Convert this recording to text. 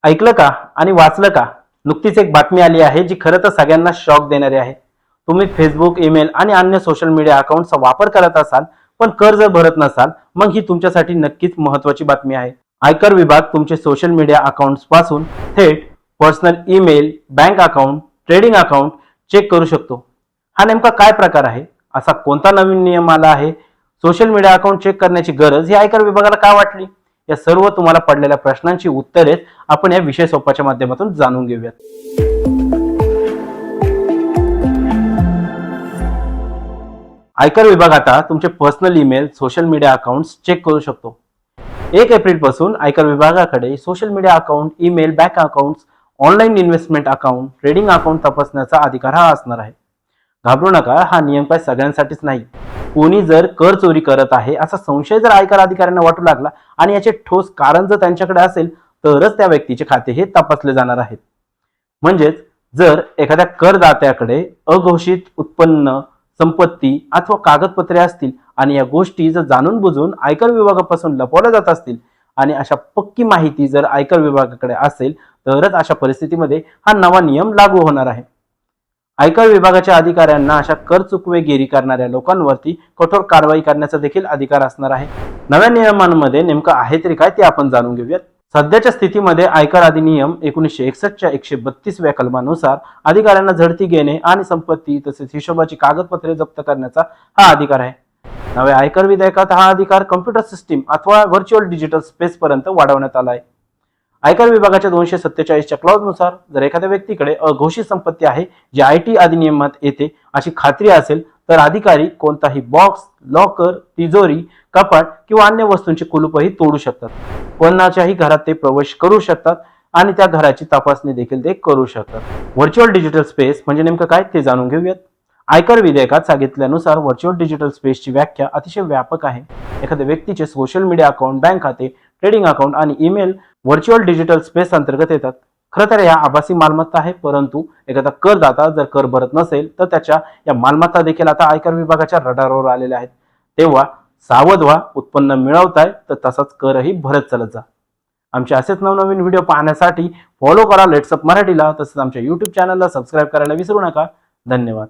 ऐकलं का आणि वाचलं का? नुकतीच एक बातमी आली आहे जी खरं तर सगळ्यांना शॉक देणारी आहे. तुम्ही फेसबुक, ईमेल आणि अन्य सोशल मीडिया अकाउंटचा वापर करत असाल, पण कर जर भरत नसाल, मग ही तुमच्यासाठी नक्कीच महत्त्वाची बातमी आहे. आयकर विभाग तुमचे सोशल मीडिया अकाउंट्स पासून थेट personal email, bank account, trading account check करू शकतो. हा नेमका काय प्रकार आहे? असा कोणता नवीन नियम आला आहे? सोशल मीडिया अकाउंट चेक करण्याची गरज ही आयकर विभागाला का वाटली? या सर्व तुम्हाला पडलेल्या प्रश्नांची उत्तरे आपण या विषय सोपाच्या माध्यमातून जाणून घेऊयात. आयकर विभाग आता तुमचे personal email, social media accounts check करू शकतो. 1 एप्रिल पासून आयकर विभागाकडे social media account, email, bank accounts, online investment account, trading account तपासण्याचा अधिकार हा असणार आहे. घाबरू नका, हा नियम काय सगळ्यांसाठीच नाही. कोणी जर कर चोरी करत आहे असा संशय जर आयकर अधिकाऱ्यांना वाटू लागला आणि याचे ठोस कारण जर त्यांच्याकडे असेल तरच त्या व्यक्तीचे खाते हे तपासले जाणार आहेत. म्हणजेच जर एखाद्या करदात्याकडे अघोषित उत्पन्न, संपत्ती अथवा कागदपत्रे असतील आणि या गोष्टी जर जाणून बुजून आयकर विभागापासून लपवल्या जात असतील आणि अशा पक्की माहिती जर आयकर विभागाकडे असेल तरच अशा परिस्थितीमध्ये हा नवा नियम लागू होणार आहे. आयकर विभागाच्या अधिकाऱ्यांना अशा कर चुकवेगिरी करणाऱ्या लोकांवरती कठोर कारवाई करण्याचा देखील अधिकार असणार आहे. नव्या नियमांमध्ये नेमकं आहे तरी काय ते आपण जाणून घेऊयात. सध्याच्या स्थितीमध्ये आयकर अधिनियम 1961च्या 132व्या कलमानुसार अधिकाऱ्यांना झडती घेणे आणि संपत्ती तसेच हिशोबाची कागदपत्रे जप्त करण्याचा हा अधिकार आहे. नव्या आयकर विधेयकात हा अधिकार कम्प्युटर सिस्टीम अथवा व्हर्च्युअल डिजिटल स्पेस पर्यंत वाढवण्यात आला आहे. आयकर विभागाच्या 247च्या क्लॉजनुसार जर एखाद्या व्यक्तीकडे अघोषित संपत्ती आहे जी IT अधिनियमात येते अशी खात्री असेल तर अधिकारी कोणताही बॉक्स, लॉकर, तिजोरी, कपाट किंवा अन्य वस्तूंची कुलूपही तोडू शकतात. कोणाच्याही घरात ते प्रवेश करू शकतात आणि त्या घराची तपासणी देखील ते करू शकतात. व्हर्च्युअल डिजिटल स्पेस म्हणजे नेमकं काय ते जाणून घेऊयात. आयकर विधेयकात सांगितल्यानुसार व्हर्च्युअल डिजिटल स्पेसची व्याख्या अतिशय व्यापक आहे. एखाद्या व्यक्तीचे सोशल मीडिया अकाउंट, बँक खाते, ट्रेडिंग अकाउंट आणि ईमेल व्हर्च्युअल डिजिटल स्पेस अंतर्गत येतात. खरं तर या आभासी मालमत्ता आहे, परंतु एखादा करदाता जर कर भरत नसेल तर त्याच्या या मालमत्ता देखील आता आयकर विभागाच्या रडारवर आलेल्या आहेत. तेव्हा सावध व्हा, उत्पन्न मिळवताय तर तसाच करही भरत चालत जा. आमचे असेच नवनवीन व्हिडिओ पाहण्यासाठी फॉलो करा लेट्सअप मराठीला, तसंच आमच्या YouTube चॅनलला सबस्क्राईब करायला विसरू नका. धन्यवाद.